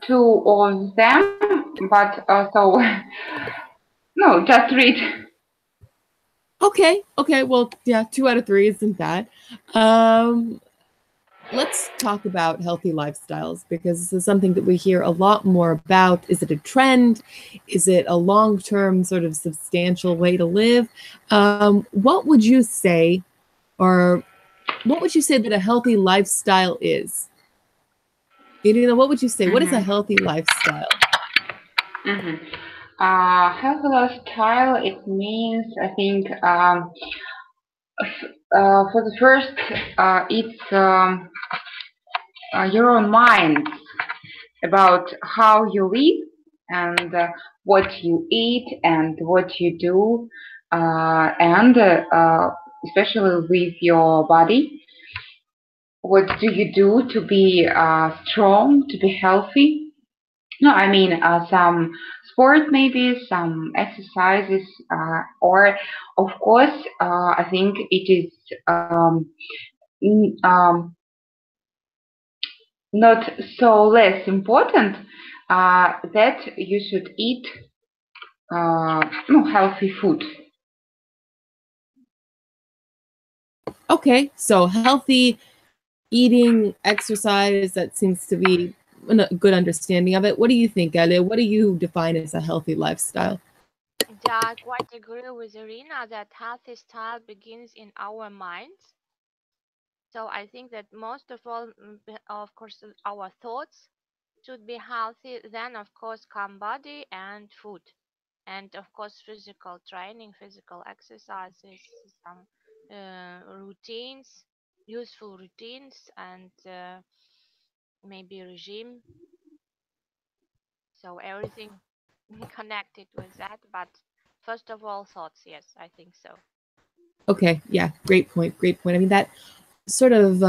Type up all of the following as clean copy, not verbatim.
two of them, but so no, just read. Okay. Well, yeah, 2 out of 3 isn't bad. Let's talk about healthy lifestyles, because this is something that we hear a lot more about. Is it a trend? Is it a long-term sort of substantial way to live? What would you say, or what would you say that a healthy lifestyle is? What would you say? What is a healthy lifestyle? Healthy lifestyle, it means, I think, for the first, it's your own mind about how you live and what you eat and what you do, and especially with your body. What do you do to be strong, to be healthy? No, I mean some sport, maybe some exercises, or of course, I think it is not so less important that you should eat healthy food. Okay, so healthy eating, exercise, that seems to be a good understanding of it. What do you think, Ale? What do you define as a healthy lifestyle? Yeah, I quite agree with Irina that healthy style begins in our minds. So I think that most of all, of course, our thoughts should be healthy. Then, of course, come body and food. And of course, physical training, physical exercises, some routines, useful routines, and maybe regime. So everything connected with that. But first of all, thoughts. Yes, I think so. Okay, yeah, great point. I mean, that sort of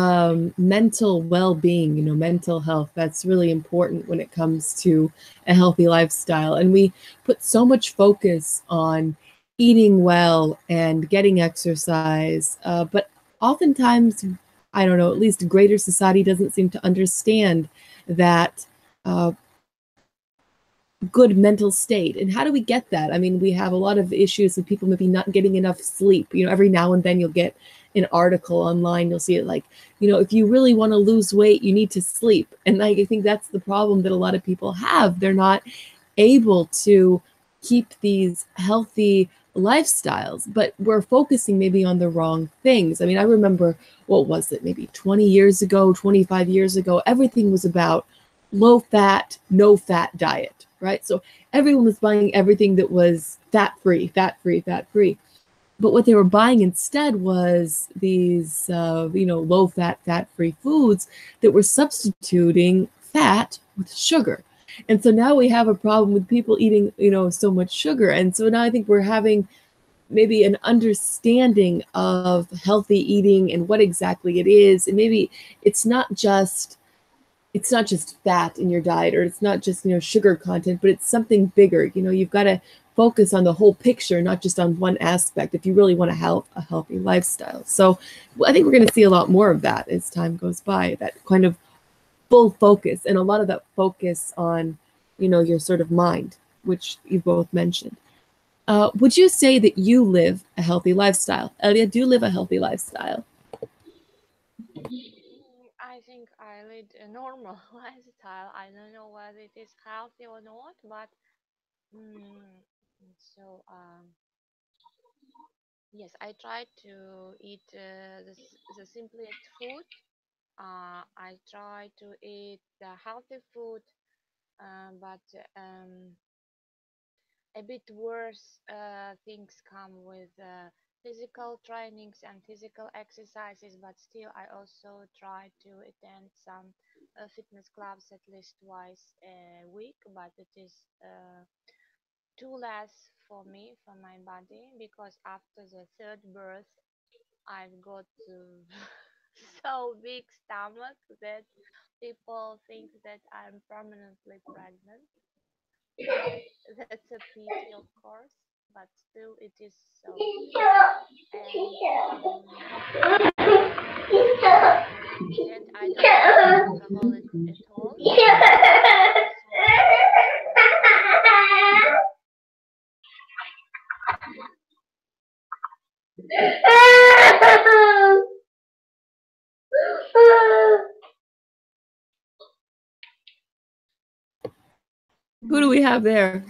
mental well-being, mental health, that's really important when it comes to a healthy lifestyle. And we put so much focus on eating well and getting exercise, but oftentimes, I don't know, at least greater society doesn't seem to understand that good mental state. And how do we get that? I mean, we have a lot of issues with people maybe not getting enough sleep. Every now and then you'll get an article online, you'll see it like, if you really want to lose weight, you need to sleep. And I think that's the problem that a lot of people have. They're not able to keep these healthy lifestyles, but we're focusing maybe on the wrong things. I mean, I remember, what was it, maybe 20 years ago, 25 years ago, everything was about low fat, no fat diet, right? So everyone was buying everything that was fat-free. But what they were buying instead was these, low-fat, fat-free foods that were substituting fat with sugar. And so now we have a problem with people eating, so much sugar. And so now I think we're having maybe an understanding of healthy eating and what exactly it is. And maybe it's not just fat in your diet, or it's not just, sugar content, but it's something bigger. You've got to focus on the whole picture, not just on one aspect, if you really want to have a healthy lifestyle. So I think we're going to see a lot more of that as time goes by, that kind of full focus, and a lot of that focus on, your sort of mind, which you both mentioned. Would you say that you live a healthy lifestyle? Elia, do you live a healthy lifestyle? I think I lead a normal lifestyle. I don't know whether it is healthy or not, but mm, so yes, I try to eat the simplest food. I try to eat the healthy food, but a bit worse things come with physical trainings and physical exercises, but still I also try to attend some fitness clubs at least twice a week, but it is too less for me, for my body, because after the third birth I've got so big stomach that people think that I'm permanently pregnant. That's a pity, of course, but still it is so. And and I don't drink alcohol at all. Who do we have there?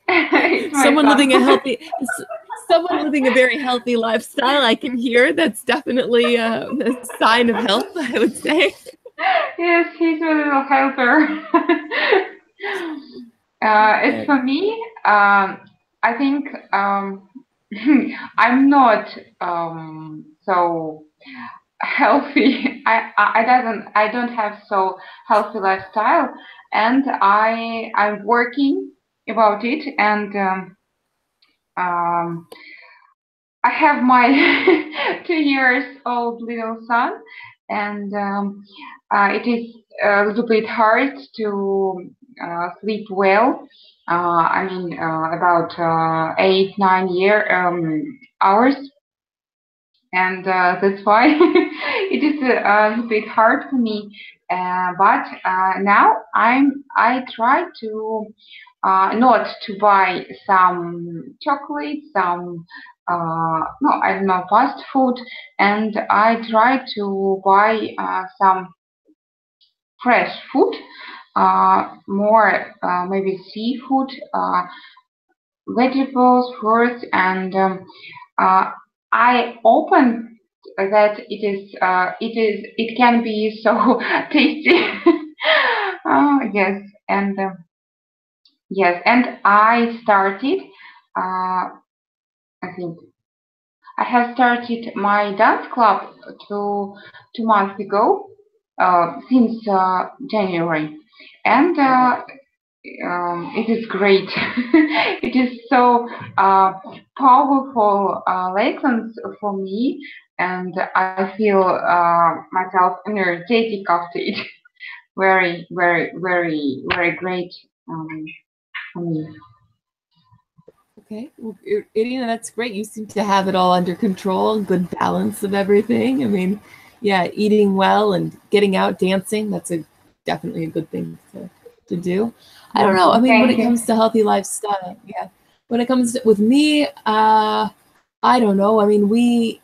It's my Someone son. living someone living a very healthy lifestyle. I can hear that's definitely a sign of health, I would say. Yes, he's a little helper. It's for me. I think I'm not so healthy. I don't have so healthy lifestyle, and I'm working about it, and I have my 2 years old little son, and it is a little bit hard to sleep well. I mean, about 8, 9 hours, and that's why it is a little bit hard for me. But now I try to not to buy some chocolate, some no, I don't know, fast food, and I try to buy some fresh food, more maybe seafood, vegetables, fruits, and I open that it can be so tasty. Yes, and yes, and I started. I think I have started my dance club 2 months ago, since January, and it is great. It is so powerful lessons for me, and I feel myself energetic after it. Very, very, very, very great for me. Okay, well, Irina, that's great. You seem to have it all under control, good balance of everything. I mean, yeah, eating well and getting out dancing, that's definitely a good thing to do. I don't know. I mean, when Thank it you. comes to healthy lifestyle, yeah. When it comes to, with me, I don't know. I mean, we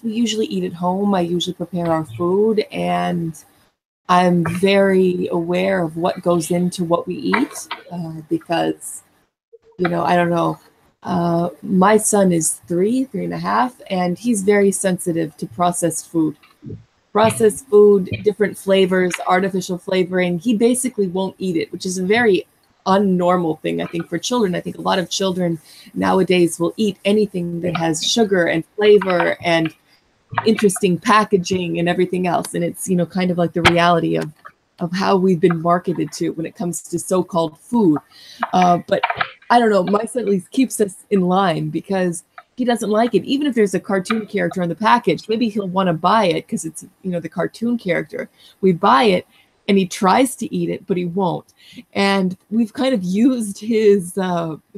usually eat at home. I usually prepare our food, and I'm very aware of what goes into what we eat, because, I don't know. My son is 3.5, and he's very sensitive to processed food. Processed food, different flavors, artificial flavoring. He basically won't eat it, which is a very unnormal thing, I think, for children. I think a lot of children nowadays will eat anything that has sugar and flavor and interesting packaging and everything else. And it's, kind of like the reality of how we've been marketed to when it comes to so-called food. But I don't know, my son at least keeps us in line because he doesn't like it. Even if there's a cartoon character on the package, maybe he'll want to buy it because it's, the cartoon character. We buy it and he tries to eat it, but he won't. And we've kind of used his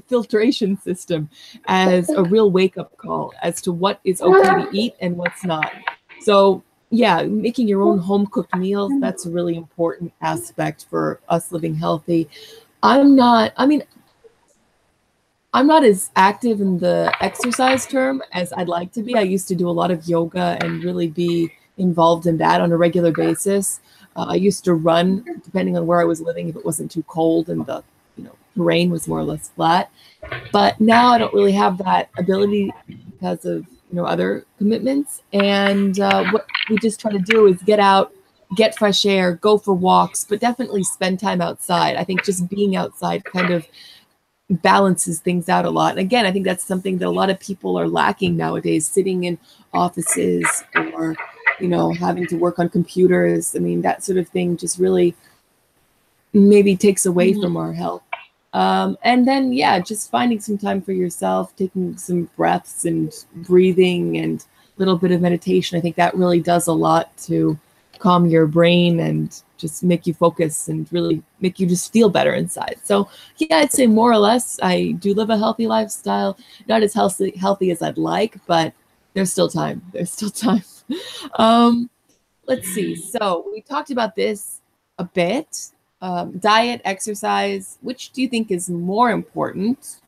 filtration system as a real wake-up call as to what is okay to eat and what's not. So yeah, making your own home-cooked meals, that's a really important aspect for us living healthy. I'm not as active in the exercise term as I'd like to be. I used to do a lot of yoga and really be involved in that on a regular basis. I used to run, depending on where I was living, if it wasn't too cold and the terrain was more or less flat. But now I don't really have that ability because of other commitments. And what we just try to do is get out, get fresh air, go for walks, but definitely spend time outside. I think just being outside kind of balances things out a lot. And again, I think that's something that a lot of people are lacking nowadays, sitting in offices or, having to work on computers. I mean, that sort of thing just really maybe takes away from our health. And then, yeah, just finding some time for yourself, taking some breaths and breathing and a little bit of meditation. I think that really does a lot to calm your brain and just make you focus and really make you just feel better inside. So yeah, I'd say more or less I do live a healthy lifestyle, not as healthy as I'd like, but there's still time. There's still time. Let's see. So we talked about this a bit. Diet, exercise, which do you think is more important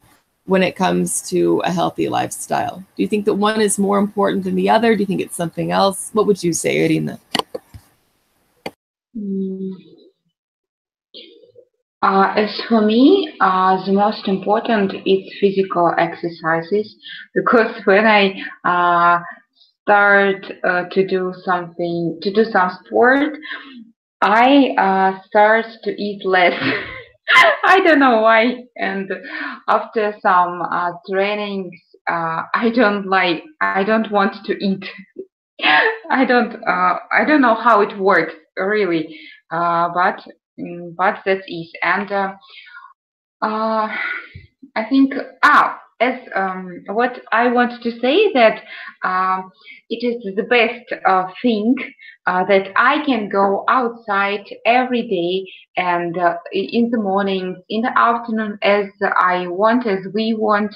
when it comes to a healthy lifestyle? Do you think that one is more important than the other? Do you think it's something else? What would you say, Irina? As for me, the most important is physical exercises because when I start to do some sport, I start to eat less. I don't know why. And after some trainings, I don't want to eat. I don't know how it works really, but that is. And uh, I think as what I want to say that it is the best thing that I can go outside every day and in the morning, in the afternoon, as I want, as we want,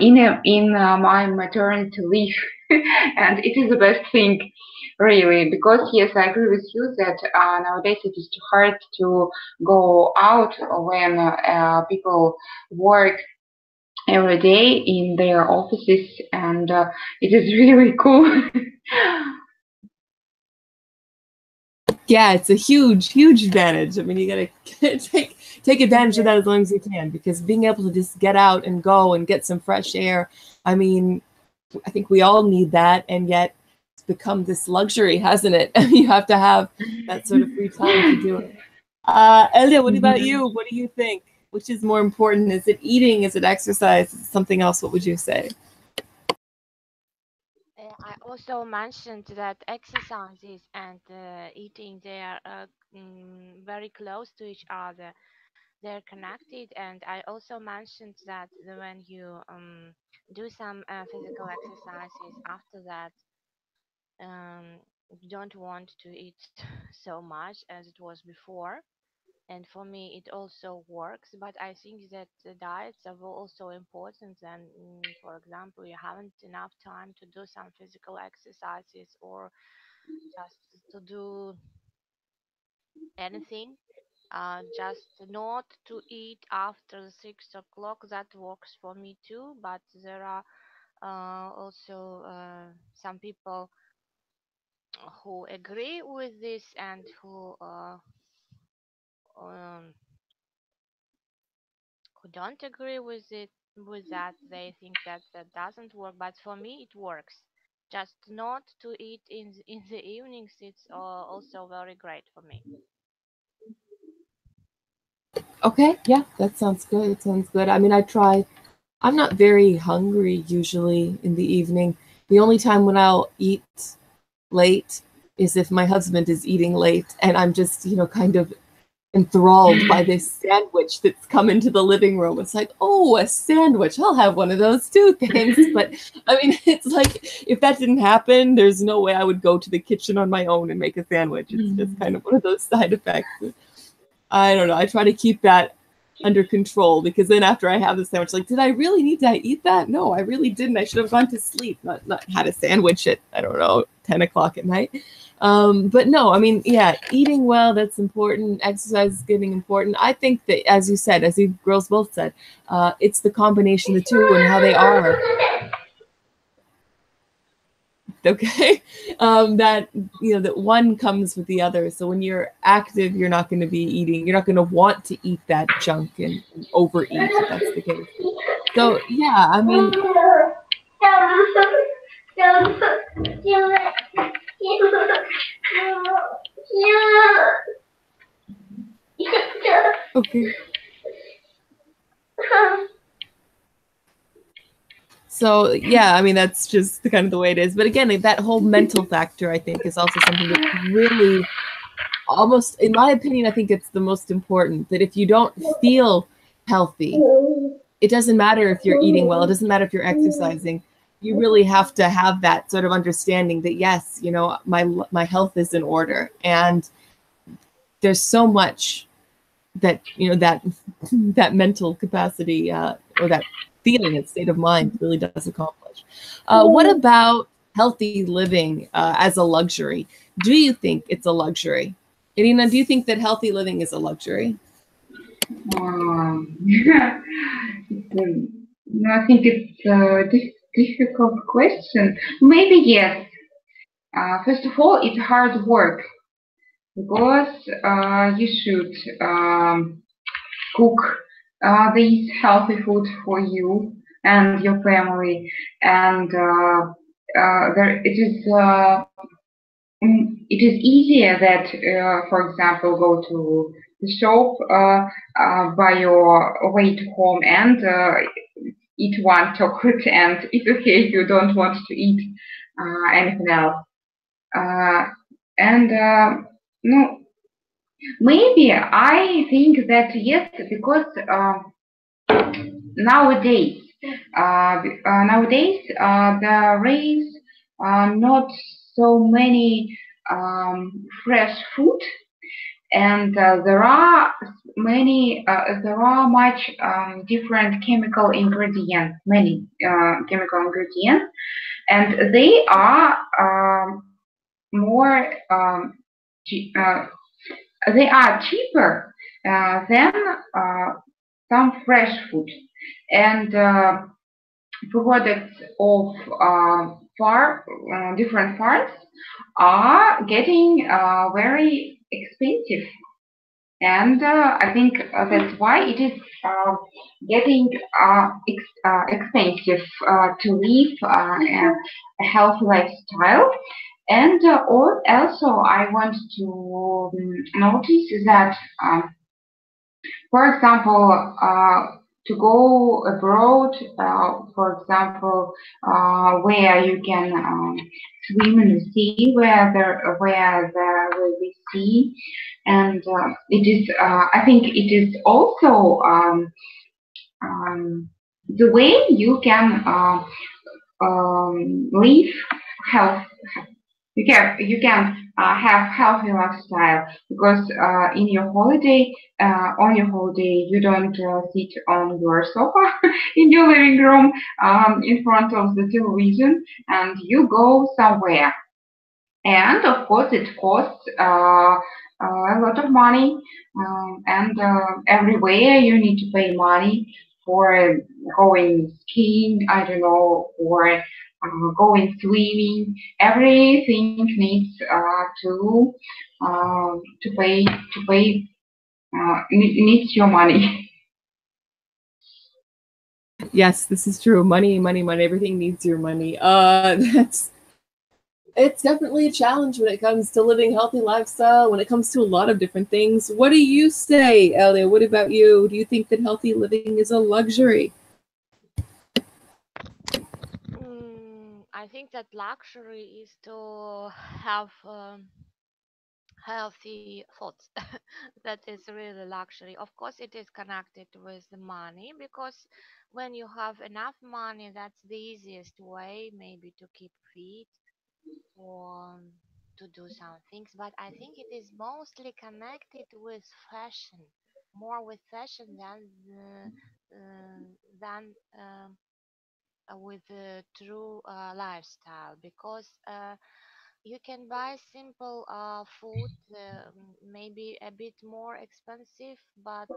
in my maternity leave, and it is the best thing, really, because yes, I agree with you that nowadays it is too hard to go out when people work every day in their offices, and it is really cool. Yeah, it's a huge advantage. I mean, you gotta take advantage of that as long as you can, because being able to just get out and go and get some fresh air. I mean, I think we all need that, and yet it's become this luxury, hasn't it? You have to have that sort of free time to do it. Elia, what about you? What do you think? Which is more important? Is it eating? Is it exercise? Is it something else? What would you say? I also mentioned that exercises and eating, they are very close to each other. They're connected, and I also mentioned that when you do some physical exercises, after that, you don't want to eat so much as it was before. And for me, it also works, but I think that the diets are also important. And for example, you haven't enough time to do some physical exercises or just to do anything, just not to eat after 6 o'clock. That works for me too. But there are also some people who agree with this and um, who don't agree with it, with that. They think that that doesn't work, but for me it works. Just not to eat in the evenings, it's also very great for me. Okay, yeah, that sounds good. It sounds good. I mean, I'm not very hungry usually in the evening. The only time when I'll eat late is if my husband is eating late and I'm just, kind of enthralled by this sandwich that's come into the living room. It's like, oh, a sandwich. I'll have one of those too, thanks. But I mean, it's like, if that didn't happen, there's no way I would go to the kitchen on my own and make a sandwich. It's just kind of one of those side effects. I don't know. I try to keep that under control, because then after I have the sandwich, like, did I really need to eat that? No, I really didn't. I should have gone to sleep, not had a sandwich at, I don't know, 10 o'clock at night. But no, I mean, yeah, eating well, that's important. Exercise is getting important. I think that, as you said, as you girls both said, it's the combination of the two and how they are. Okay, that that one comes with the other. So when you're active, you're not going to be eating. You're not going to want to eat that junk and overeat if that's the case. So yeah, I mean. Okay. So yeah, I mean, that's just kind of the way it is. But again, that whole mental factor, I think, is also something that really, almost, in my opinion, I think it's the most important. That if you don't feel healthy, it doesn't matter if you're eating well, it doesn't matter if you're exercising. You really have to have that sort of understanding that, yes, my health is in order, and there's so much that that mental capacity or that feeling and state of mind really does accomplish. What about healthy living as a luxury? Do you think it's a luxury? Irina, do you think that healthy living is a luxury? No, I think it's a difficult question. Maybe yes. First of all, it's hard work because you should cook this healthy food for you and your family, and it is easier that, for example, go to the shop, buy your way to home, and eat one chocolate, and it's okay if you don't want to eat anything else. And no, maybe I think that yes, because nowadays there is not so many fresh food, and there are much different chemical ingredients, many chemical ingredients, and they are more they are cheaper than some fresh food, and products of different farms are getting very expensive, and I think that's why it is getting expensive to live a healthy lifestyle. And also, I want to notice that, for example, to go abroad, for example, where you can swim in the sea, where the sea, and it is. I think it is also the way you can live health. You can have healthy lifestyle, because on your holiday you don't sit on your sofa in your living room in front of the television, and you go somewhere, and of course it costs a lot of money, and everywhere you need to pay money for going skiing, I don't know, or going swimming. Everything needs to pay needs your money. Yes, this is true. Money, money, money. Everything needs your money. It's definitely a challenge when it comes to living healthy lifestyle, when it comes to a lot of different things. What do you say, Elia? What about you? Do you think that healthy living is a luxury? I think that luxury is to have healthy thoughts. That is really luxury. Of course, it is connected with the money, because when you have enough money, that's the easiest way maybe to keep fit or to do some things. But I think it is mostly connected with fashion, more with fashion than with the true lifestyle, because you can buy simple food, maybe a bit more expensive, but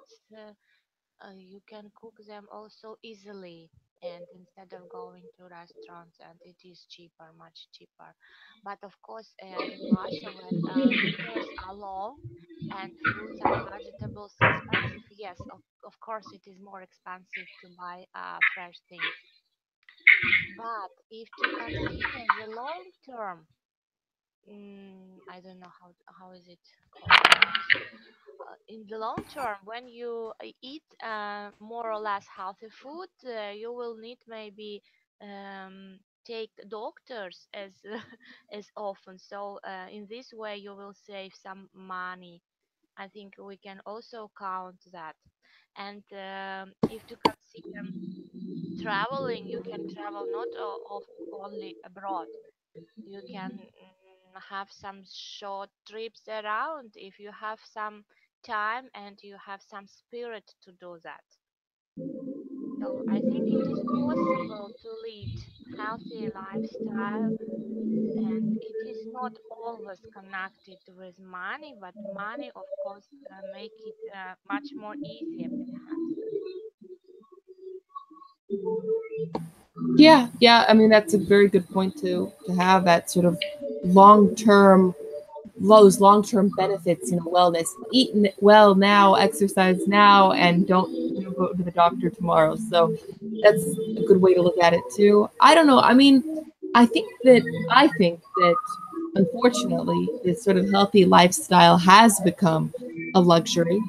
you can cook them also easily, and instead of going to restaurants, and it is cheaper, much cheaper. But of course, in Russia, when winters are long and fruits and vegetables expensive, yes, of course it is more expensive to buy fresh things. But if to consider the long term, I don't know how is it called in English. In the long term, when you eat more or less healthy food, you will need maybe take doctors as as often. So in this way, you will save some money. I think we can also count that. And if to consider traveling, you can travel not only abroad. You can have some short trips around if you have some time and you have some spirit to do that. So I think it is possible to lead healthy lifestyle, and it is not always connected with money, but money of course make it much more easier perhaps. Yeah. I mean, that's a very good point to have that sort of long-term those long-term benefits, wellness, eat well now, exercise now, and don't go to the doctor tomorrow. So that's a good way to look at it too. I don't know. I mean, I think that unfortunately, this sort of healthy lifestyle has become a luxury.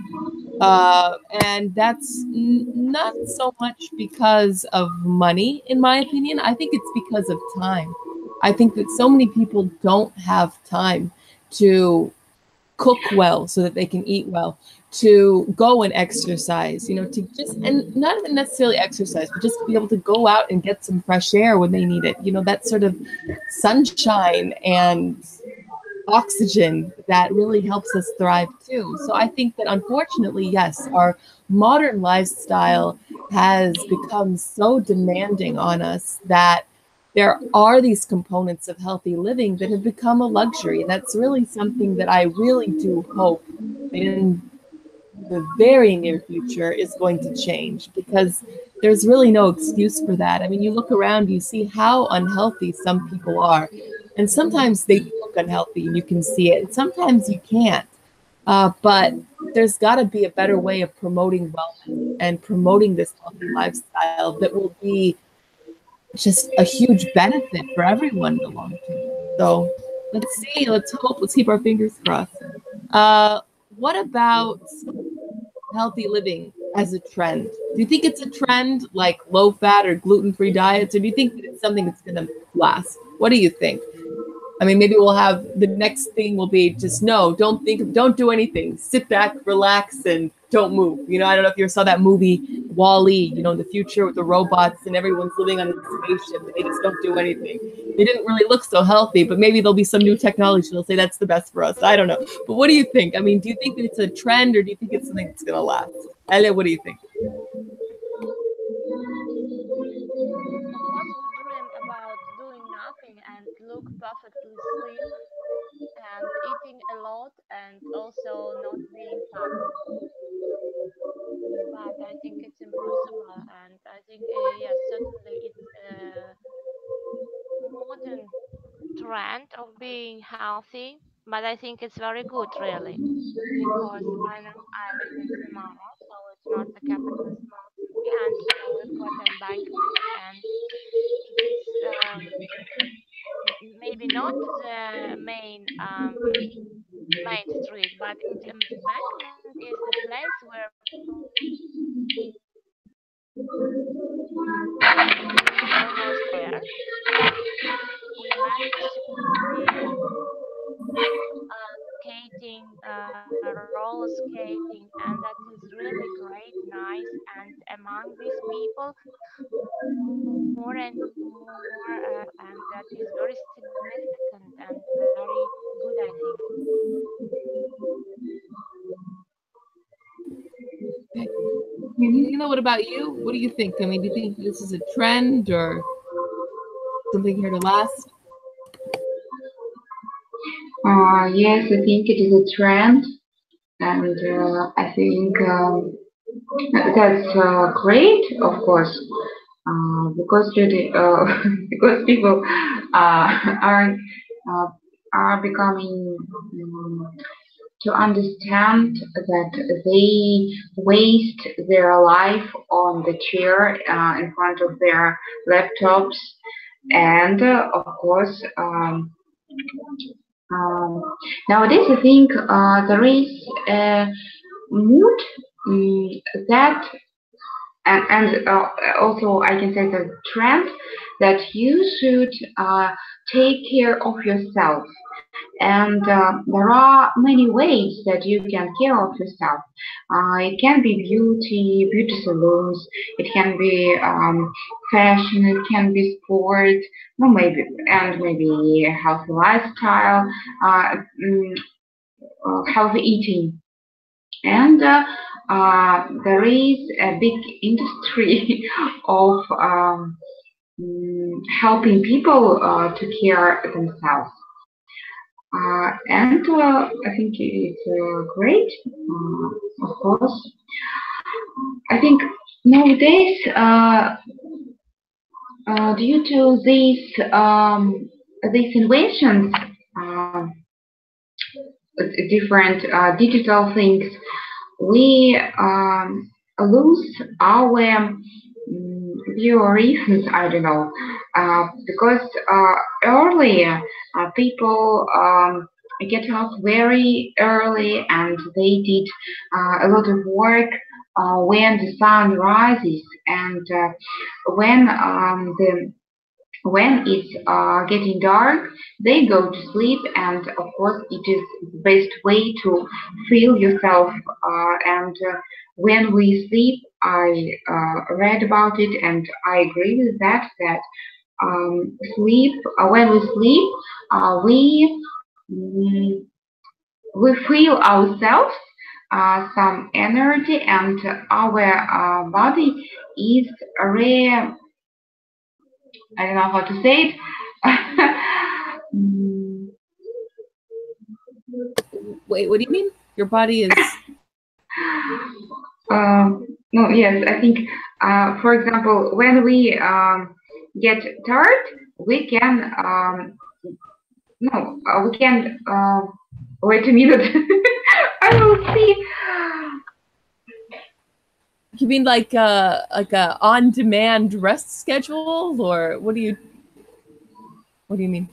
And that's not so much because of money, in my opinion. I think it's because of time. I think that so many people don't have time to cook well so that they can eat well, to go and exercise, to just, and not even necessarily exercise, but just to be able to go out and get some fresh air when they need it. That sort of sunshine and oxygen that really helps us thrive too. So I think that unfortunately, yes, our modern lifestyle has become so demanding on us that there are these components of healthy living that have become a luxury. And that's really something that I really do hope in the very near future is going to change, because there's really no excuse for that. I mean, you look around, you see how unhealthy some people are. And sometimes they look unhealthy and you can see it. And sometimes you can't. But there's got to be a better way of promoting wellness and promoting this healthy lifestyle that will be just a huge benefit for everyone in the long term. So let's see, let's hope, let's keep our fingers crossed. What about healthy living as a trend? Do you think it's a trend like low fat or gluten-free diets, or do you think that it's something that's going to last? What do you think? I mean, maybe we'll have the next thing will be just don't do anything. Sit back, relax, and don't move. I don't know if you ever saw that movie Wall-E, in the future with the robots and everyone's living on a spaceship and they just don't do anything. They didn't really look so healthy, but maybe there'll be some new technology that'll say that's the best for us. I don't know. But what do you think? I mean, do you think that it's a trend, or do you think it's something that's going to last? Ale, what do you think? Of course, we dream about doing nothing and look perfectly slim and eating a lot and also not being fat. But I think it's impossible, and I think yes, certainly it's a modern trend of being healthy. But I think it's very good, really, because I know I live in Samara, so it's not the capital, small city, and we've got embankment, and it is maybe not the main street, but embankment is the place where almost there. We managed to see skating, roller skating, and that is really great, nice. And among these people, more and more, and that is very significant and very good, I think. What about you? What do you think? I mean, do you think this is a trend or something here to last? Yes, I think it is a trend, and I think that's great, of course, because really, because people are uh, are becoming to understand that they waste their life on the chair in front of their laptops, and of course. Nowadays, I think there is a mood that, and also I can say the trend that you should take care of yourself. And there are many ways that you can care of yourself. It can be beauty salons. It can be fashion. It can be sport. No, maybe healthy lifestyle, healthy eating. And there is a big industry of helping people to care themselves. And I think it's great, of course. I think nowadays, due to these inventions, different digital things, we lose our biorhythms, I don't know, because earlier people get up very early and they did a lot of work when the sun rises, and when it's getting dark, they go to sleep, and of course, it is the best way to feel yourself. And when we sleep, I read about it, and I agree with that. That sleep, when we sleep, mm, we feel ourselves some energy, and our body is rare. I don't know how to say it. Mm, Wait, what do you mean? Your body is. no, yes, I think, for example, when we get tired, we can, no, we can, wait a minute, I will see. You mean like a on-demand rest schedule, or what do you mean?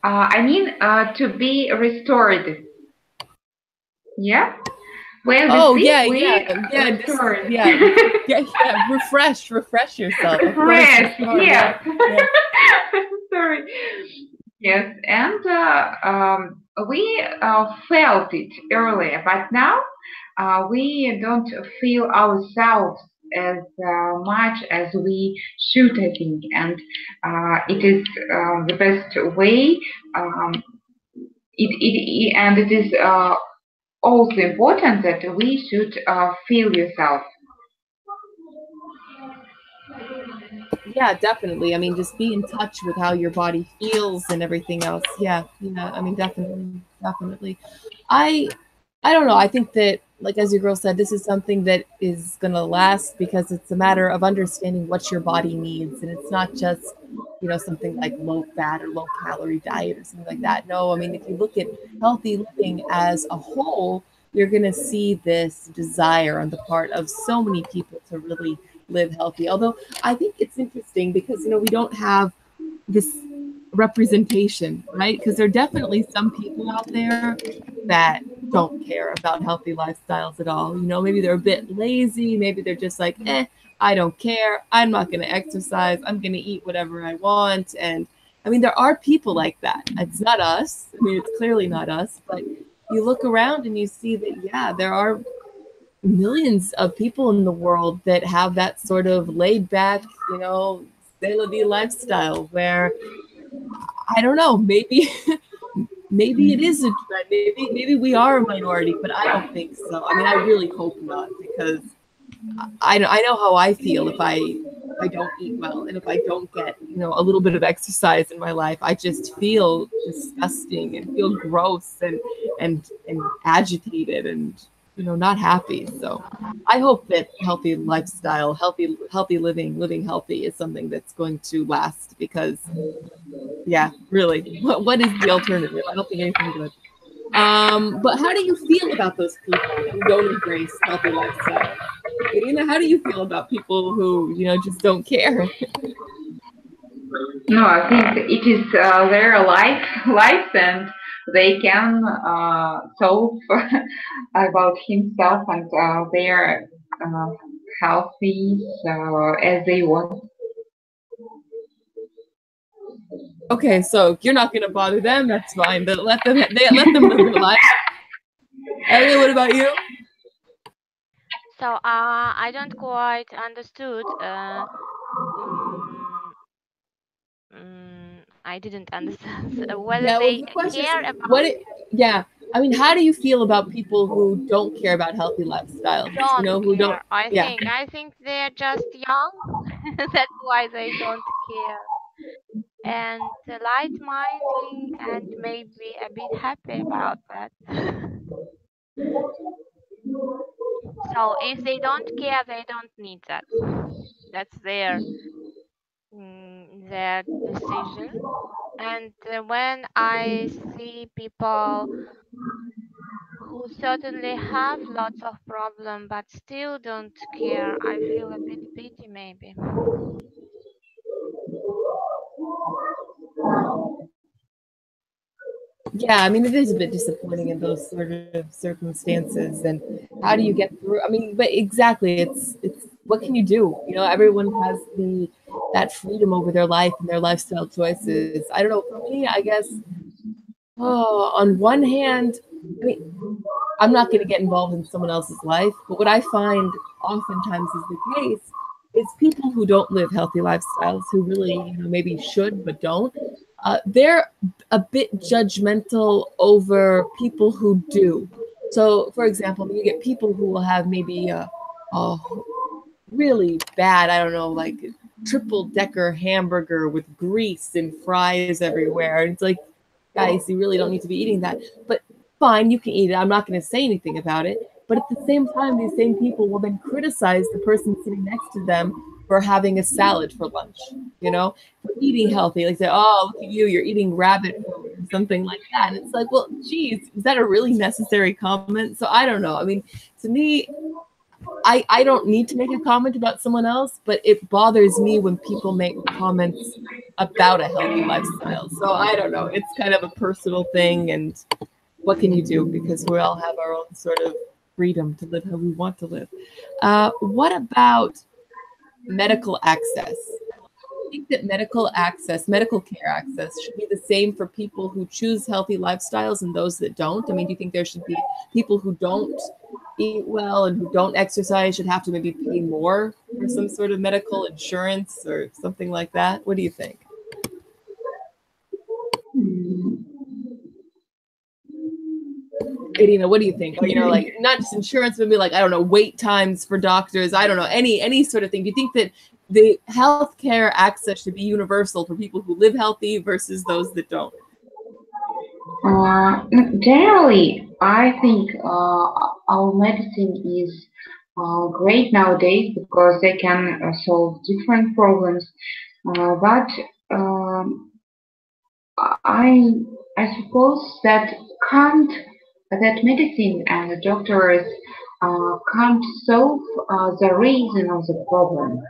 I mean, to be restored. Yeah? When we Oh sleep, yeah, we yeah, restore. yeah. Refresh yourself. Of course, Fresh, restore, yeah. yeah. Sorry. Yes, and we felt it earlier, but now we don't feel ourselves as much as we should, I think, and it is the best way. Um, and it is also important that we should feel yourself. Yeah, definitely. I mean, just be in touch with how your body feels and everything else. Yeah, I mean, definitely. I I don't know. I think that, like as your girl said, this is something that is gonna last because it's a matter of understanding what your body needs, and it's not just something like low fat or low calorie diet or something like that. No, I mean, if you look at healthy living as a whole, you're gonna see this desire on the part of so many people to really live healthy. Although I think it's interesting because we don't have this representation, right? Because there are definitely some people out there that don't care about healthy lifestyles at all. Maybe they're a bit lazy, maybe they're just like, I don't care. I'm not going to exercise. I'm going to eat whatever I want. And I mean, there are people like that. It's not us. I mean, it's clearly not us, but you look around and you see that, yeah, there are millions of people in the world that have that sort of laid back, c'est la vie lifestyle where I don't know, maybe maybe it is a trend. Maybe we are a minority, but I don't think so. I mean, I really hope not because I know how I feel if I don't eat well and if I don't get a little bit of exercise in my life. I just feel disgusting and feel gross and agitated and not happy. So I hope that healthy lifestyle, healthy living healthy is something that's going to last because yeah, really, what is the alternative? I don't think anything good. But how do you feel about those people who don't embrace healthy lifestyle? Irina, how do you feel about people who just don't care? No, I think it is their life, and they can solve about himself, and they're uh, healthy as they want. Okay, so you're not gonna bother them. That's fine. But let them live their life. Elliot, what about you? So I don't quite understood. I didn't understand whether Yeah, well, they the question is, care about yeah, I mean, how do you feel about people who don't care about healthy lifestyles? don't Who don't, care. I yeah. think they're just young. That's why they don't care. And light-minded and maybe a bit happy about that. So if they don't care, they don't need that. That's their decision. And when I see people who certainly have lots of problems but still don't care, I feel a bit pity maybe. Yeah, I mean, it is a bit disappointing in those sort of circumstances. And how do you get through? I mean, but exactly, it's what can you do? You know, everyone has that freedom over their life and their lifestyle choices. I don't know. For me, I guess, on one hand, I mean, I'm not going to get involved in someone else's life, but what I find oftentimes is the case is people who don't live healthy lifestyles, who really, maybe should but don't. They're a bit judgmental over people who do. So, for example, you get people who will have maybe a really bad, I don't know, like triple decker hamburger with grease and fries everywhere. And it's like, guys, you really don't need to be eating that. But fine, you can eat it. I'm not going to say anything about it. But at the same time, these same people will then criticize the person sitting next to them for having a salad for lunch, for eating healthy. Like say, oh, look at you, you're eating rabbit food or something like that. And it's like, well, geez, is that a really necessary comment? So I don't know. I mean, to me, I don't need to make a comment about someone else, but it bothers me when people make comments about a healthy lifestyle. So I don't know. It's kind of a personal thing, and what can you do? Because we all have our own sort of freedom to live how we want to live. What about medical access? I think that medical care access should be the same for people who choose healthy lifestyles and those that don't. I mean, do you think there should be people who don't eat well and who don't exercise should have to maybe pay more for some sort of medical insurance or something like that? What do you think? Irina, what do you think? Or, like not just insurance, but maybe like, I don't know, wait times for doctors. I don't know, any sort of thing. Do you think that the healthcare access should be universal for people who live healthy versus those that don't? Generally, I think our medicine is great nowadays because they can solve different problems. But I suppose that can't that medicine and the doctors can't solve the reason of the problem.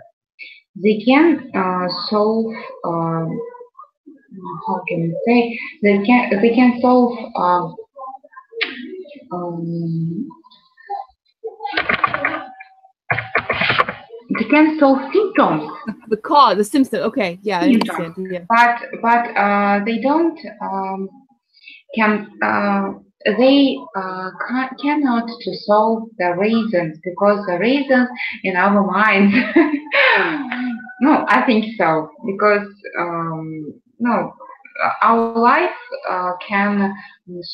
They can solve how can I say they can solve um, they can solve symptoms. The cause, the symptom. Okay, yeah, I understand. Yeah. But they don't can they cannot to solve the reasons because the reasons in our minds. No, I think so because no, our life can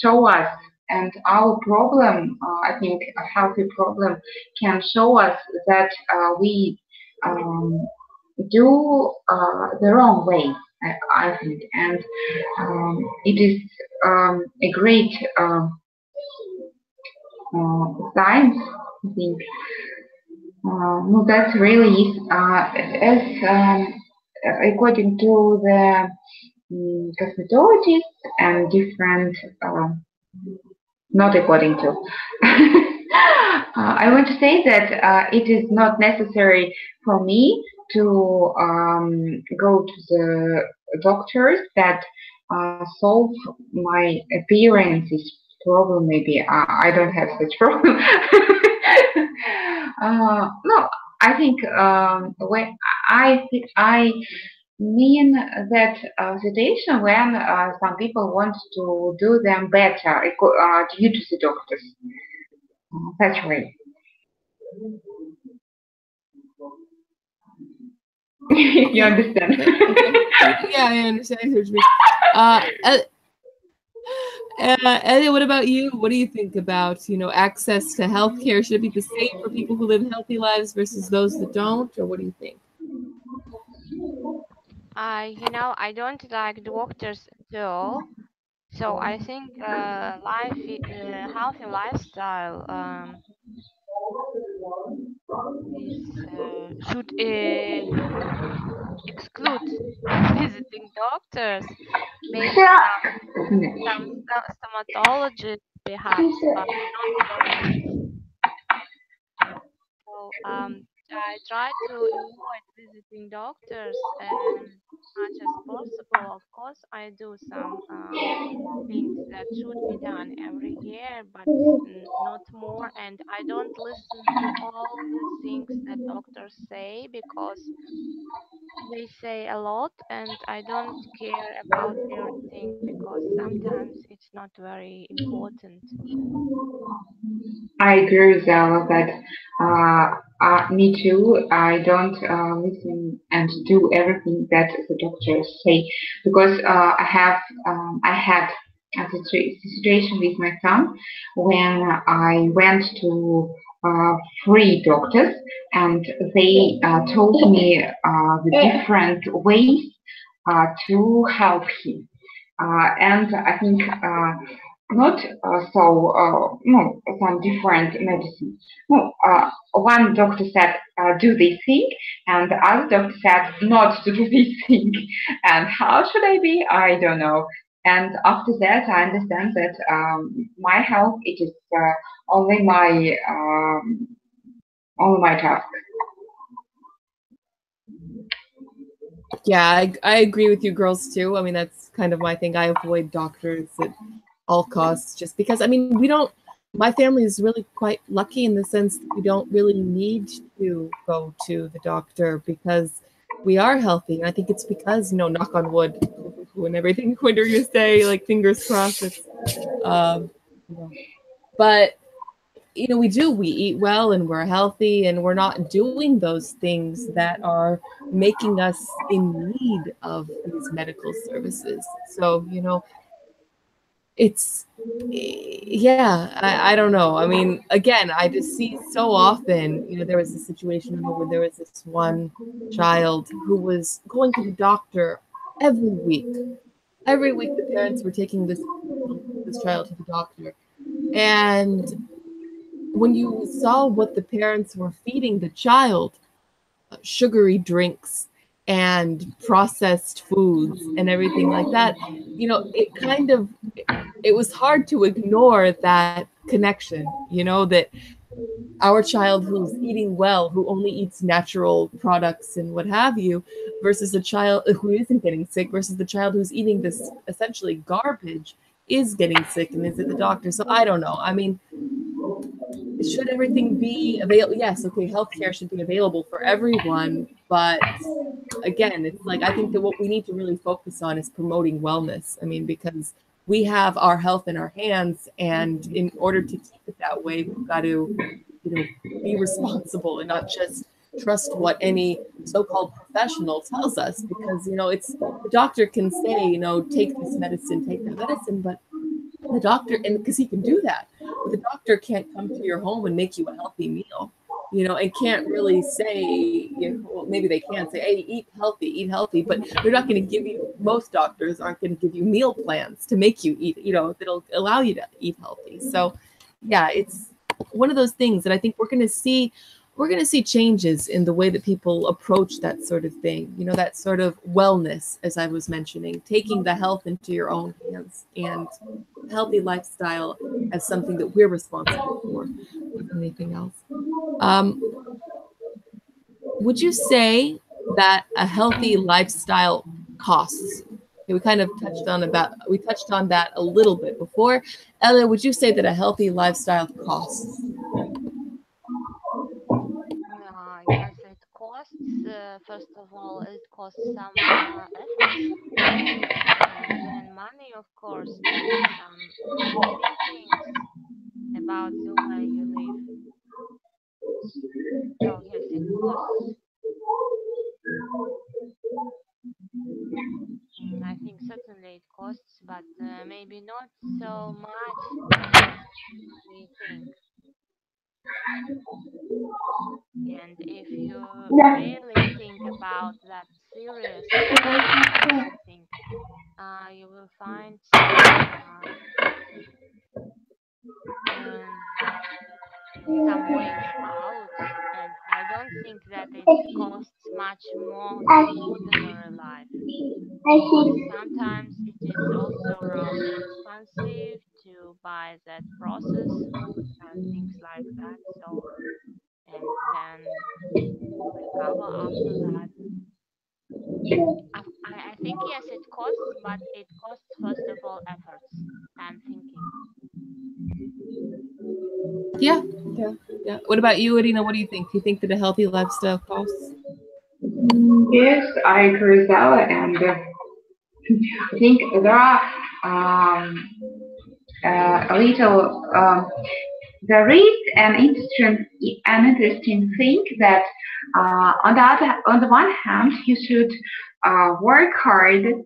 show us, and our problem, I think, a healthy problem can show us that we um, do the wrong way. I think, and it is a great science. I think. No, that really is as according to the cosmetologists and different, not according to. I want to say that it is not necessary for me to go to the doctors that solve my appearances problem. Maybe I don't have such problem. No, I think when I mean that situation when some people want to do them better due to the doctors. That's right. You understand? Yeah, I understand what you mean. Elliot, what about you? What do you think about, access to healthcare? Should it be the same for people who live healthy lives versus those that don't? Or what do you think? I don't like doctors at all. So I think healthy lifestyle should exclude visiting doctors. maybe some stomatologist perhaps, but not very. So I try to avoid visiting doctors as much as possible. Of course, I do some things that should be done every year, but not more. And I don't listen to all the things that doctors say because they say a lot, and I don't care about everything because sometimes it's not very important. I agree with all of that. Me too. I don't listen and do everything that the doctors say because I had a situation with my son when I went to three doctors and they told me the different ways to help him. And I think not no, some different medicine. No, one doctor said do this thing, and the other doctor said not to do this thing. And how should I be? I don't know. And after that, I understand that my health it is only my task. Yeah, I agree with you girls too. I mean, that's kind of my thing. I avoid doctors at all costs just because, I mean, we don't, my family is really quite lucky in the sense that we don't really need to go to the doctor because we are healthy. And I think it's because, knock on wood and everything, what are you say? Like, fingers crossed. It's, you know. But we eat well and we're healthy and we're not doing those things that are making us in need of these medical services. So, it's, yeah, I don't know. I mean, again, I just see so often, there was a situation where there was this one child who was going to the doctor every week. Every week, the parents were taking this child to the doctor. And when you saw what the parents were feeding the child, sugary drinks and processed foods and everything like that, it was hard to ignore that connection, that our child who's eating well, who only eats natural products and what have you, versus a child who isn't getting sick, versus the child who's eating this essentially garbage is getting sick and is at the doctor. So I don't know. I mean, should everything be available? Yes, okay, healthcare should be available for everyone, but again, it's like I think that what we need to really focus on is promoting wellness. I mean, because we have our health in our hands, and in order to keep it that way, we've got to, be responsible and not just trust what any so-called professional tells us. Because it's the doctor can say, take this medicine, take that medicine, but the doctor, and because he can do that, but the doctor can't come to your home and make you a healthy meal, and can't really say, well, maybe they can say, hey, eat healthy, but they're not going to give you, most doctors aren't going to give you meal plans to make you eat, that'll allow you to eat healthy. So yeah, it's one of those things that I think we're going to see changes in the way that people approach that sort of thing, that sort of wellness, as I was mentioning, taking the health into your own hands and healthy lifestyle as something that we're responsible for, if anything else. Would you say that a healthy lifestyle costs? Okay, we touched on that a little bit before. Ella, would you say that a healthy lifestyle costs? Yes, it costs. First of all, it costs some efforts and money, of course, and some thinkings about the way you live. So yes, it costs. I think certainly it costs, but maybe not so much as we think. And if you really think about that seriously, I also think you will find um, some ways out. And I don't don't think that it costs much more than ordinary life. Because sometimes it is also rather expensive to buy that process food and things like that. So, and then to recover after that. I think yes, it costs, but it costs first of all efforts and thinking. Yeah, yeah, yeah. What about you, Irina? What do you think? Do you think that a healthy lifestyle costs? Yes, I agree with that, and I think there are a little. There is an interesting thing that on the one hand, you should work hard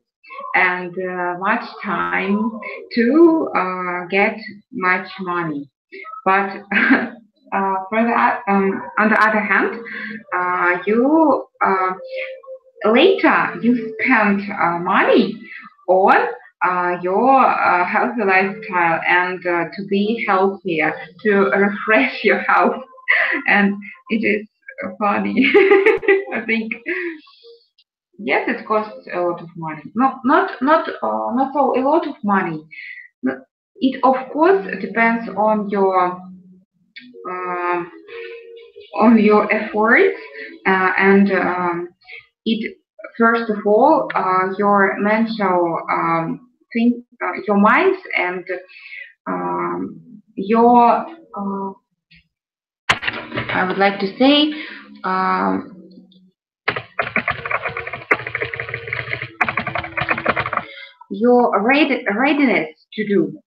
and much time to get much money. But on the other hand, you later you spend money on your healthy lifestyle and to be healthier, to refresh your health, and it is funny. I think yes, it costs a lot of money. Not so a lot of money. It of course depends uh, on your efforts and it first of all your mental your minds and your I would like to say your readiness to do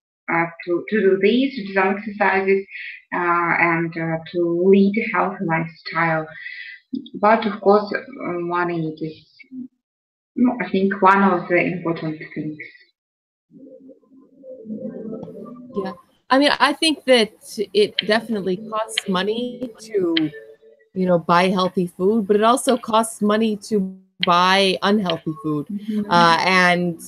these, to do some exercises, and to lead a healthy lifestyle. But of course, money is, I think, one of the important things. Yeah. I mean, I think that it definitely costs money to, buy healthy food, but it also costs money to buy unhealthy food. And,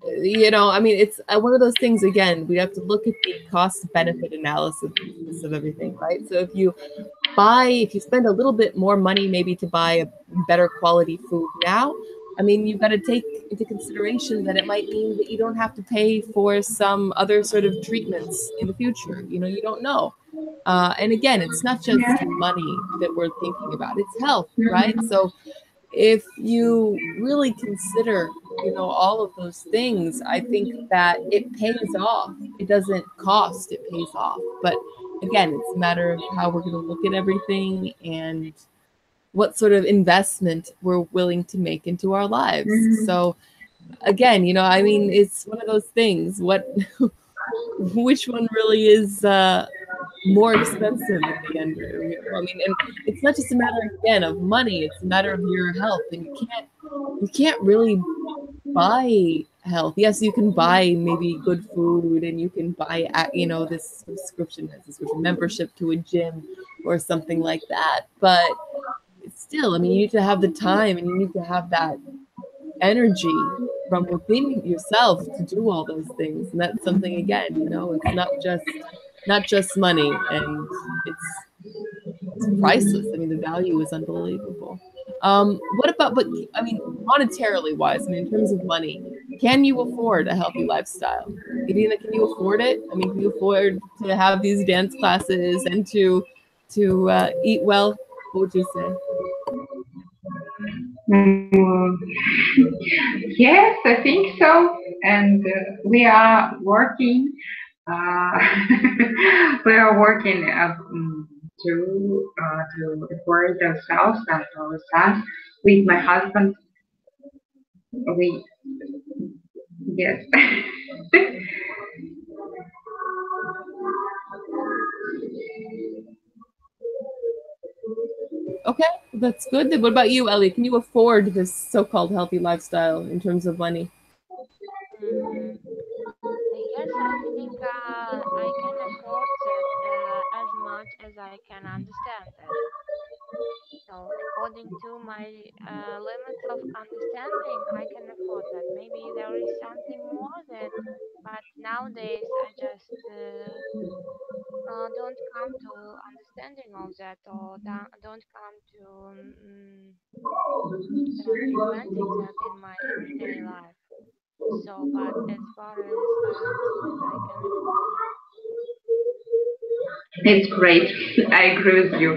I mean, it's one of those things, again, we have to look at the cost benefit analysis of everything, right? So if you spend a little bit more money maybe to buy a better quality food now, I mean, you've got to take into consideration that it might mean that you don't have to pay for some other sort of treatments in the future. You don't know. And again, it's not just Yeah. money that we're thinking about, it's health, right? So if you really consider, all of those things, I think that it pays off. It doesn't cost, it pays off. But again, it's a matter of how we're going to look at everything and what sort of investment we're willing to make into our lives. So again, I mean, it's one of those things. Which one really is more expensive in the end? I mean, and it's not just a matter again of money; it's a matter of your health, and you can't really buy health. Yes, you can buy maybe good food, and you can buy this subscription membership to a gym or something like that. But still, I mean, you need to have the time, and you need to have that energy from within yourself to do all those things. And that's something, again, it's not just money, and it's priceless. I mean, the value is unbelievable. What about, but I mean, monetarily wise, I mean, in terms of money, can you afford a healthy lifestyle? Irina, can you afford it? I mean, can you afford to have these dance classes and to eat well? What would you say? Mm, yes, I think so. And we are working. Uh, we are working to afford ourselves and our sons. With my husband, we yes. Okay, that's good. Then what about you, Ellie? Can you afford this so-called healthy lifestyle in terms of money? Mm, yes, I think I can afford it as much as I can understand it. So, according to my limits of understanding, I can afford that. Maybe there is something more that, but nowadays I just don't come to understanding of that, or don't come to implementing that in my everyday life. So, but as far as I understood, I can inform you. It's great. I agree with you.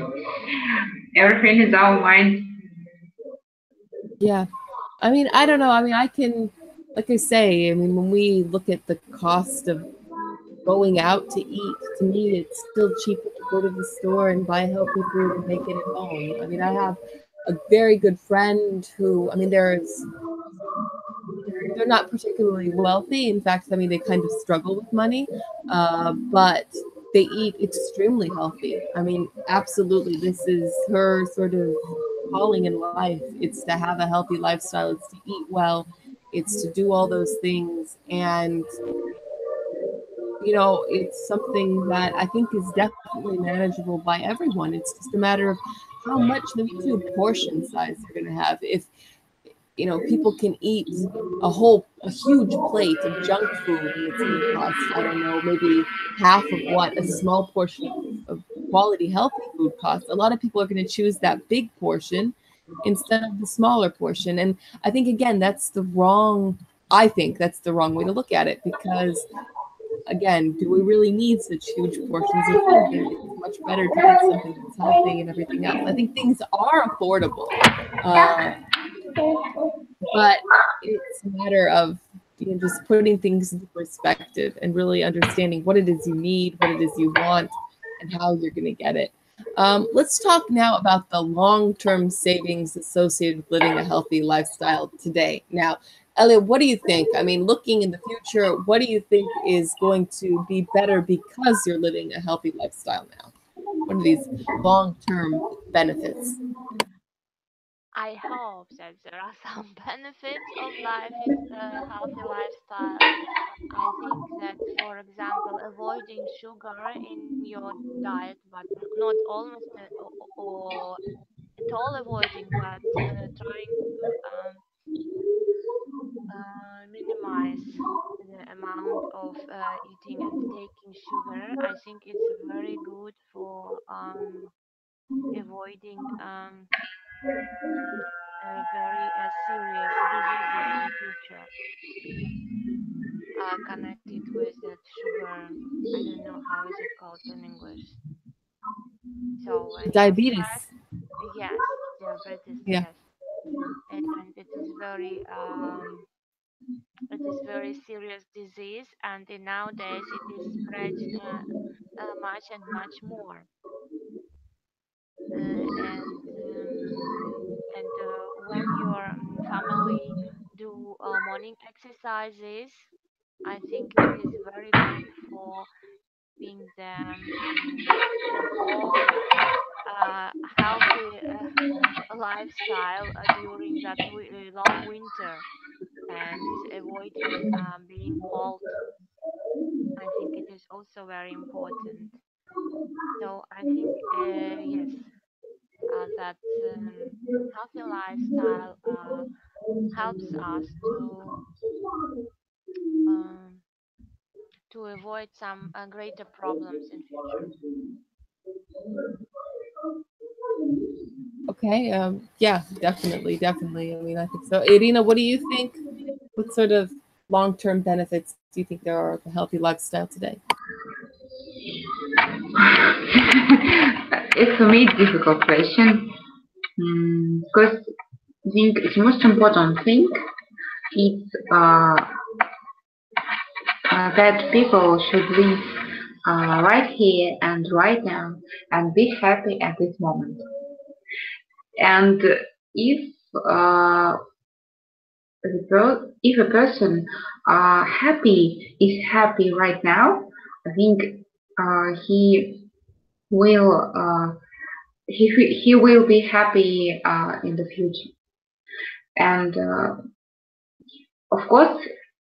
Everything is our mind. Yeah. I mean, I don't know. I mean, I can, like I say, I mean, when we look at the cost of going out to eat, to me, it's still cheaper to go to the store and buy healthy food and make it at home. I mean, I have a very good friend who, I mean, they're not particularly wealthy. In fact, I mean, they kind of struggle with money, but they eat extremely healthy. I mean, absolutely. This is her sort of calling in life. It's to have a healthy lifestyle. It's to eat well. It's to do all those things. And, you know, it's something that I think is definitely manageable by everyone. It's just a matter of how much, maybe too, portion size they're going to have. If, you know, people can eat a huge plate of junk food and it's going to cost, I don't know, maybe half of what a small portion of quality healthy food costs. A lot of people are going to choose that big portion instead of the smaller portion. And I think, again, I think that's the wrong way to look at it, because again, do we really need such huge portions of food? It's much better to eat something that's healthy and everything else. I think things are affordable. But it's a matter of, you know, just putting things into perspective and really understanding what it is you need, what it is you want, and how you're going to get it. Let's talk now about the long-term savings associated with living a healthy lifestyle today. Now, Elliot, what do you think? I mean, looking in the future, what do you think is going to be better because you're living a healthy lifestyle now? What are these long-term benefits? I hope that there are some benefits of life with a healthy lifestyle. I think that, for example, avoiding sugar in your diet, but not almost or at all avoiding, but trying to minimize the amount of eating and taking sugar. I think it's very good for avoiding very serious diseases in future connected with that sugar. I don't know how is it called in English. So when you're Diabetes. stressed, yes, diabetes, Yeah. yes, and it is very serious disease, and nowadays it is spread much and much more. And when your family do morning exercises, I think it is very good for keeping them in a whole healthy lifestyle during that long winter, and avoiding being cold. I think it is also very important. So I think yes, that healthy lifestyle helps us um, to avoid some greater problems in future. Okay. Yeah, definitely, definitely. I mean, I think so. Irina, what do you think? What sort of long-term benefits do you think there are of a healthy lifestyle today? It's for me a difficult question because I think the most important thing is that people should live right here and right now and be happy at this moment. And if if a person is happy right now, I think he will he will be happy in the future. And of course,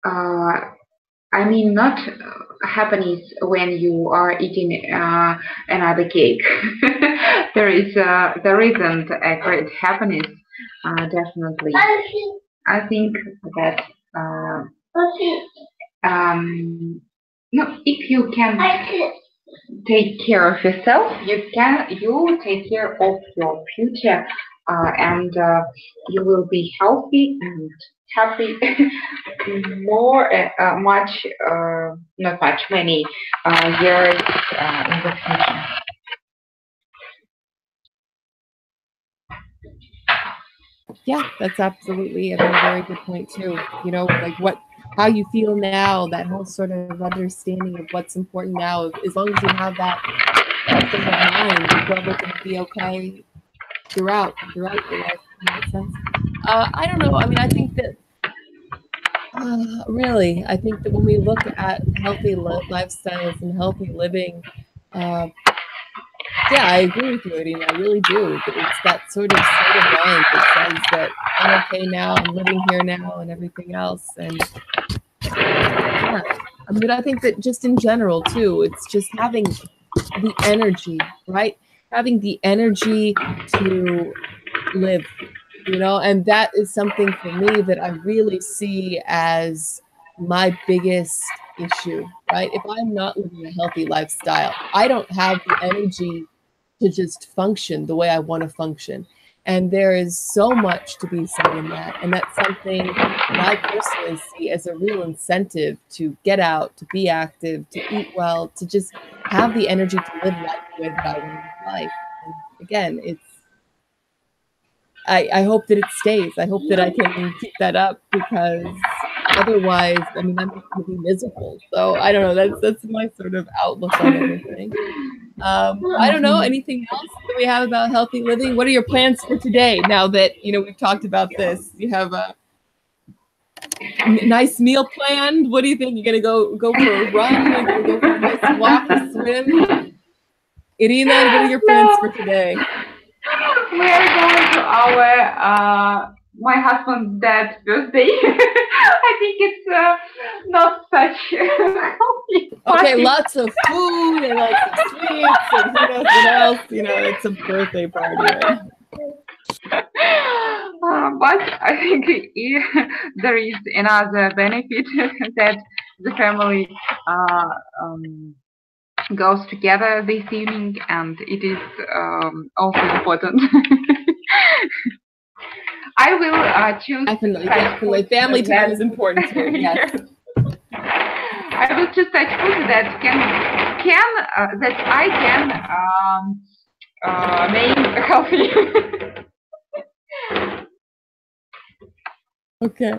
I mean not happiness when you are eating another cake. There isn't a great happiness. Definitely, I think that uh, no, if you can. take care of yourself, you take care of your future, and you will be healthy and happy more much not much many years in the future. Yeah, that's absolutely a very good point too. You know, like how you feel now, that whole sort of understanding of what's important now. As long as you have that state of mind, you're probably going to be okay throughout your life in that sense. I don't know. I mean, I think that really, I think that when we look at healthy lifestyles and healthy living, yeah, I agree with you, Irina. I really do. That it's that sort of state of mind that says that I'm okay now, I'm living here now, and everything else. And yeah, I mean, I think that just in general too, it's just having the energy, right? Having the energy to live, you know, and that is something for me that I really see as my biggest issue, right? If I'm not living a healthy lifestyle, I don't have the energy to just function the way I want to function. And there is so much to be said in that. And that's something that I personally see as a real incentive to get out, to be active, to eat well, to just have the energy to live life the way that I want to live life. And again, I hope that it stays. I hope that I can keep that up because otherwise, I mean, I'm just going to be miserable. So I don't know. That's my sort of outlook on everything. I don't know anything else that we have about healthy living. What are your plans for today? Now that you know we've talked about this, you have a nice meal planned. What do you think? You're gonna go for a run? You're gonna go for a nice walk, a swim? Irina, what are your plans for today? We are going to our my husband's dad's birthday. I think it's not such healthy Okay, party. lots of food and lots of sweets and who knows what else. You know, it's a birthday party, right? But I think there is another benefit that the family goes together this evening, and it is also important. I will choose definitely. Family time is important too. Yes. I will choose such food that that I can make healthy. Okay.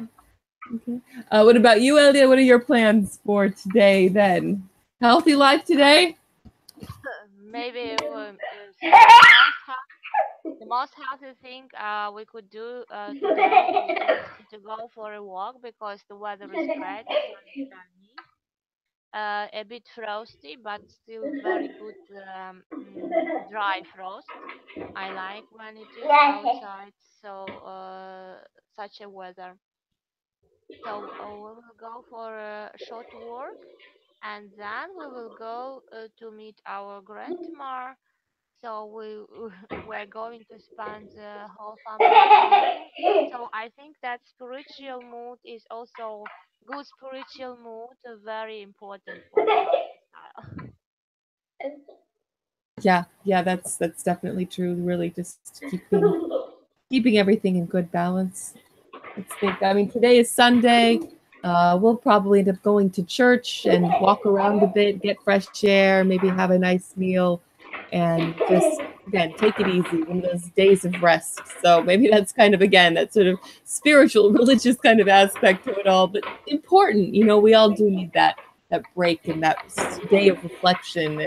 Okay. What about you, Elia? What are your plans for today then? Healthy life today? Maybe the most healthy thing we could do today is to go for a walk because the weather is great, sunny, a bit frosty, but still very good dry frost. I like when it is outside, so such a weather. So we will go for a short walk, and then we will go to meet our grandma. So we're going to spend the whole family time. So I think that spiritual mood is also good spiritual mood, very important for the healthy style. Yeah, that's definitely true. Really just keeping everything in good balance. Let's think. I mean, today is Sunday. We'll probably end up going to church and walk around a bit, get fresh air, maybe have a nice meal, and just again take it easy. One of those days of rest. So maybe that's kind of again that sort of spiritual, religious kind of aspect to it all, but important. You know, we all do need that break and that day of reflection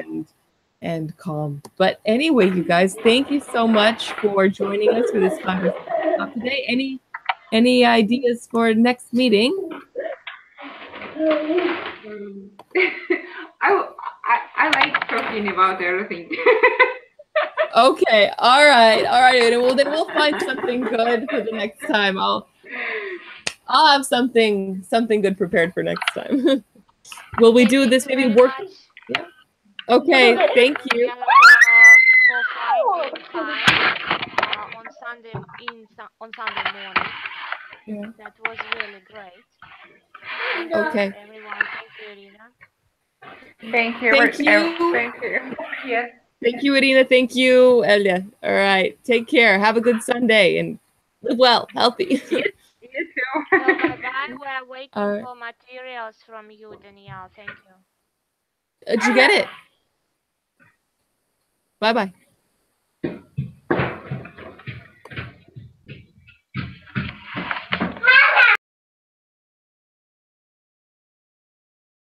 and calm. But anyway, you guys, thank you so much for joining us for this conversation today. Any ideas for next meeting? I like talking about everything. Okay, all right. Well, then we'll find something good for the next time. I'll have something good prepared for next time. Will we do this? Maybe work. Yeah. Okay. Thank you. For finding time on Sunday morning. Yeah. That was really great. Okay. Everyone, thank you, Irina. Thank you. Thank you. Thank you. Yes. Thank you, Irina. Thank you, Elia. All right. Take care. Have a good Sunday and live well, healthy. You too. So bye-bye. We're waiting All right. for materials from you, Danielle. Thank you. Did you get it? Bye-bye.